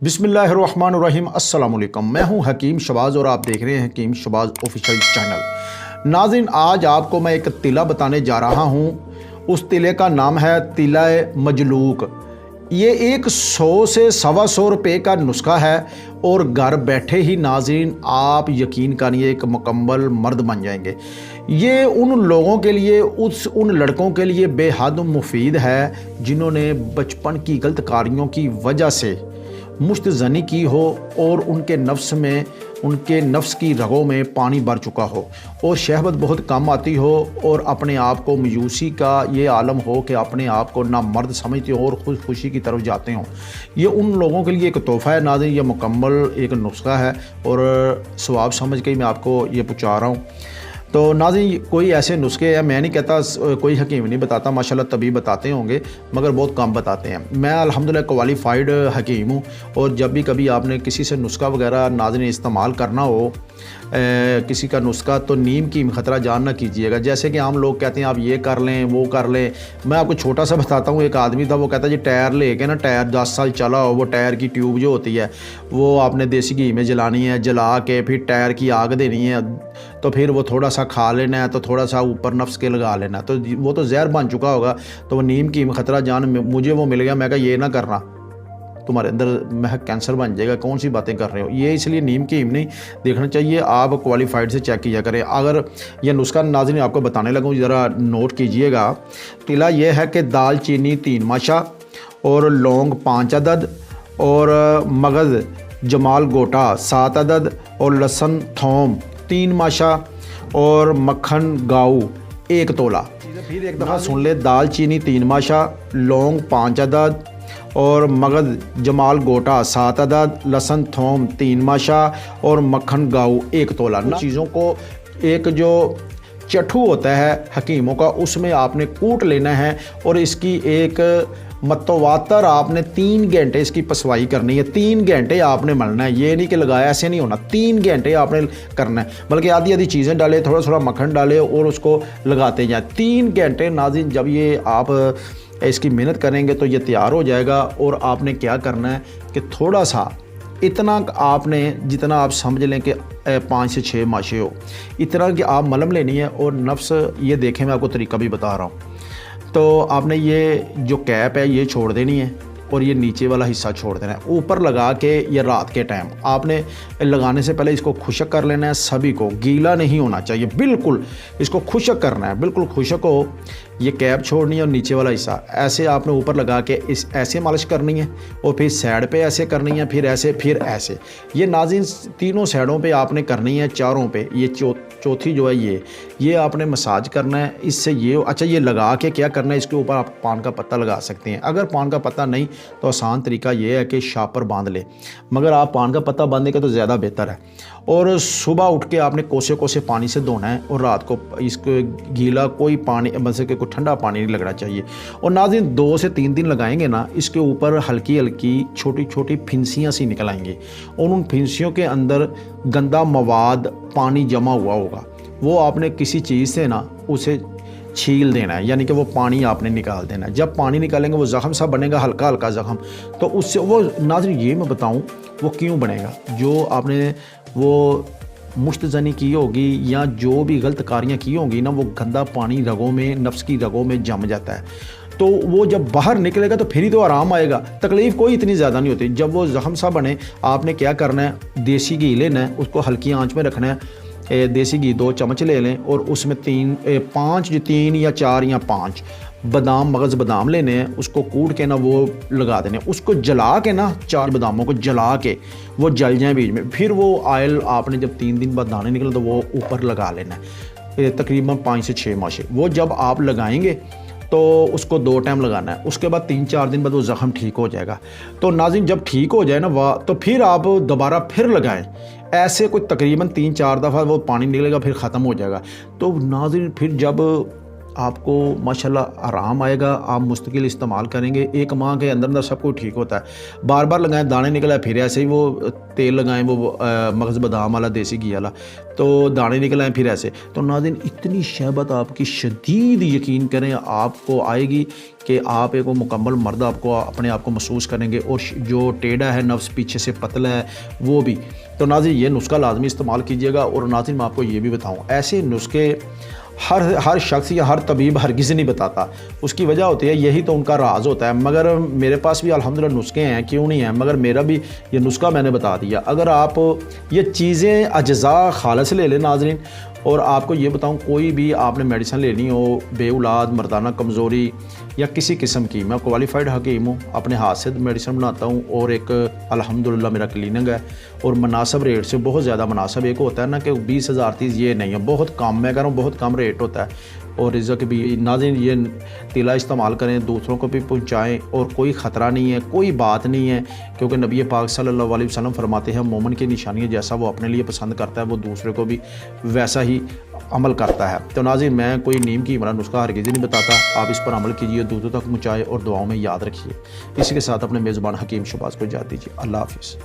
बिस्मिल्लाहिर्रहमानिर्रहीम अस्सलाम वालेकुम। मैं हूं हकीम शबाज़ और आप देख रहे हैं हकीम शबाज़ ऑफिशियल चैनल। नाज़रीन, आज आपको मैं एक तिला बताने जा रहा हूं। उस तिले का नाम है तिला मजलूक। ये एक 100 से सवा 100 रुपये का नुस्खा है और घर बैठे ही नाज़रीन आप यकीन करिए एक मुकम्मल मर्द बन जाएंगे। ये उन लोगों के लिए उन लड़कों के लिए बेहद मुफीद है जिन्होंने बचपन की गलत कारियों की वजह से मुश्तज़नी की हो और उनके नफ्स की रगों में पानी भर चुका हो और शहवत बहुत कम आती हो और अपने आप को मायूसी का ये आलम हो कि अपने आप को ना मर्द समझते हो और खुशी की तरफ जाते हो। ये उन लोगों के लिए एक तोहफ़ा है नाज़रीन, ये मुकम्मल एक नुस्खा है और सवाब समझ के मैं आपको ये पहुँचा रहा हूँ। तो नाज़रीन, कोई ऐसे नुस्खे हैं, मैं नहीं कहता कोई हकीम नहीं बताता, माशाल्लाह तभी बताते होंगे मगर बहुत कम बताते हैं। मैं अल्हम्दुलिल्लाह क्वालिफ़ाइड हकीम हूँ और जब भी कभी आपने किसी से नुस्खा वगैरह नाज़रीन इस्तेमाल करना हो किसी का नुस्खा, तो नीम की ख़तरा जान ना कीजिएगा। जैसे कि आम लोग कहते हैं आप ये कर लें वो कर लें। मैं आपको छोटा सा बताता हूँ। एक आदमी था, वो कहता जी टायर लेके ना, टायर 10 साल चला हो, वो टायर की ट्यूब जो होती है वो आपने देसी घी में जलानी है, जला के फिर टायर की आग देनी है, तो फिर वो थोड़ा सा खा लेना है, तो थोड़ा सा ऊपर नफ्स के लगा लेना है, तो वो तो जहर बन चुका होगा। तो वो नीम की ख़तरा जान मुझे वो मिल गया। मैं कहा ये ना करना, तुम्हारे अंदर महक कैंसर बन जाएगा, कौन सी बातें कर रहे हो। ये इसलिए नीम की नहीं देखना चाहिए, आप क्वालिफाइड से चेक किया करें। अगर ये नुस्खा नाज़रीन आपको बताने लगूँ, ज़रा नोट कीजिएगा। तिला ये है कि दालचीनी 3 माशा और लौंग 5 अदद और मगज़ जमाल गोटा 7 अदद और लहसुन थोम 3 माशा और मक्खन गाऊ 1 तोला। फिर एक दफ़ा सुन ले, दालचीनी 3 माशा, लौंग 5 अदद और मगज़ जमाल गोटा 7 अदद, लहसुन थोम 3 माशा और मक्खन गाऊ 1 तोला। चीज़ों को एक जो चट्ठू होता है हकीमों का, उसमें आपने कूट लेना है और इसकी एक मतवातर आपने 3 घंटे इसकी पसवाई करनी है। 3 घंटे आपने मलना है, ये नहीं कि लगाया, ऐसे नहीं होना। 3 घंटे आपने करना है, बल्कि आधी आधी चीज़ें डालें, थोड़ा थोड़ा मक्खन डालें और उसको लगाते जाएं 3 घंटे। नाज़रीन, जब ये आप इसकी मेहनत करेंगे तो ये तैयार हो जाएगा। और आपने क्या करना है कि थोड़ा सा इतना आपने, जितना आप समझ लें कि 5 से 6 माशे हो, इतना कि आप मलम लेनी है और नफ्स, ये देखें मैं आपको तरीका भी बता रहा हूँ। तो आपने ये जो कैप है ये छोड़ देनी है और ये नीचे वाला हिस्सा छोड़ देना है। ऊपर लगा के ये रात के टाइम आपने लगाने से पहले इसको खुशक कर लेना है। सभी को गीला नहीं होना चाहिए, बिल्कुल इसको खुशक करना है, बिल्कुल खुशक हो। ये कैप छोड़नी है और नीचे वाला हिस्सा ऐसे आपने ऊपर लगा के इस ऐसे मालिश करनी है और फिर साइड पे ऐसे करनी है, फिर ऐसे, फिर ऐसे। ये नाज़रीन तीनों साइडों पे आपने करनी है, चारों पे। ये चौथी जो है ये आपने मसाज करना है। इससे ये अच्छा, ये लगा के क्या करना है, इसके ऊपर आप पान का पत्ता लगा सकते हैं। अगर पान का पत्ता नहीं तो आसान तरीका ये है कि शापर बांध ले, मगर आप पान का पत्ता बांधेंगे तो ज़्यादा बेहतर है। और सुबह उठ के आपने कोसे कोसे पानी से धोना है और रात को इसको गीला कोई पानी, मतलब कि कोई ठंडा पानी नहीं लगना चाहिए। और नाज़रीन 2 से 3 दिन लगाएंगे ना, इसके ऊपर हल्की हल्की छोटी छोटी फिंसियाँ सी निकल आएंगी और उन फिंसियों के अंदर गंदा मवाद पानी जमा हुआ होगा। वो आपने किसी चीज़ से ना उसे छील देना है, यानी कि वो पानी आपने निकाल देना है। जब पानी निकालेंगे वो ज़ख़म सा बनेगा, हल्का हल्का ज़ख़म, तो उससे वो नाज़रीन ये मैं बताऊँ वो क्यों बनेगा। जो आपने वो मुश्तज़नी की होगी या जो भी गलत कारियाँ की होंगी ना, वो गंदा पानी रगों में, नफ्स की रगों में जम जाता है। तो वो जब बाहर निकलेगा तो फिर ही तो आराम आएगा, तकलीफ़ कोई इतनी ज़्यादा नहीं होती। जब वो ज़ख़म सा बने, आपने क्या करना है, देसी घी लेना है, उसको हल्की आंच में रखना है। देसी घी 2 चम्मच ले लें और उसमें 3 या 4 या 5 बादाम, मगज़ बादाम लेने हैं, उसको कूट के ना वो लगा देने। उसको जला के ना, 4 बादामों को जला के वो जल जाएं बीच में। फिर वो ऑयल आपने जब 3 दिन बाद दाने निकले तो वो ऊपर लगा लेना है, तकरीबन 5 से 6 माशे। वो जब आप लगाएंगे तो उसको 2 टाइम लगाना है। उसके बाद 3-4 दिन बाद वो ज़ख़म ठीक हो जाएगा। तो नाज़रीन जब ठीक हो जाए ना वह, तो फिर आप दोबारा फिर लगाएं। ऐसे कोई तकरीबन 3-4 दफ़ा वो पानी निकलेगा, फिर ख़त्म हो जाएगा। तो नाज़रीन फिर जब आपको माशाल्लाह आराम आएगा, आप मुस्तकिल इस्तेमाल करेंगे। एक माह के अंदर अंदर सब कुछ ठीक होता है। बार बार लगाएं, दाने निकल आए, फिर ऐसे ही वो तेल लगाएं, वो मगज़ बादाम वाला, देसी घी वाला, तो दाने निकल आए फिर ऐसे। तो नाज़रीन, इतनी शहबत आपकी शदीद यकीन करें आपको आएगी कि आप एक वो मुकम्मल मर्द आपको अपने आप को महसूस करेंगे। और जो टेढ़ा है नफ्स, पीछे से पतला है, वो भी। तो नाज़रीन, ये नुस्खा लाजमी इस्तेमाल कीजिएगा। और नाज़रीन, मैं आपको ये भी बताऊँ, ऐसे नुस्खे हर शख्स या हर तबीब हरगिज़ नहीं बताता। उसकी वजह होती है, यही तो उनका राज होता है। मगर मेरे पास भी अल्हम्दुलिल्लाह नुस्खे हैं, क्यों नहीं हैं, मगर मेरा भी ये नुस्खा मैंने बता दिया। अगर आप ये चीज़ें अज्जा खालिस ले लें नाज़रीन, और आपको ये बताऊं, कोई भी आपने मेडिसिन लेनी हो, बेऔलाद, मर्दाना कमज़ोरी या किसी किस्म की, मैं क्वालिफाइड हकीम हूँ, अपने हाथ से मेडिसिन बनाता हूँ। और एक अल्हम्दुलिल्लाह मेरा क्लिनिक है, और मुनासिब रेट से, बहुत ज़्यादा मुनासिब। एक होता है ना कि 20,000 30 ये नहीं है, बहुत कम, मैं कह रहा हूँ बहुत कम रेट होता है। और रिज़्क़ भी। नाज़रीन, ये तिला इस्तेमाल करें, दूसरों को भी पहुँचाएँ, और कोई ख़तरा नहीं है, कोई बात नहीं है। क्योंकि नबी पाक सल्लल्लाहु अलैहि वसल्लम फरमाते हैं, मोमिन की निशानी जैसा वो अपने लिए पसंद करता है, वो दूसरे को भी वैसा ही अमल करता है। तो नाज़रीन, मैं कोई नीम की इमरा नुस्खा हरगिज़ नहीं बताता। आप इस पर अमल कीजिए, दूसरों तक पहुँचाएँ और दुआओं में याद रखिए। इसी के साथ अपने मेज़बान हकीम शहबाज को इजाज़त दीजिए। अल्लाह हाफ़िज़।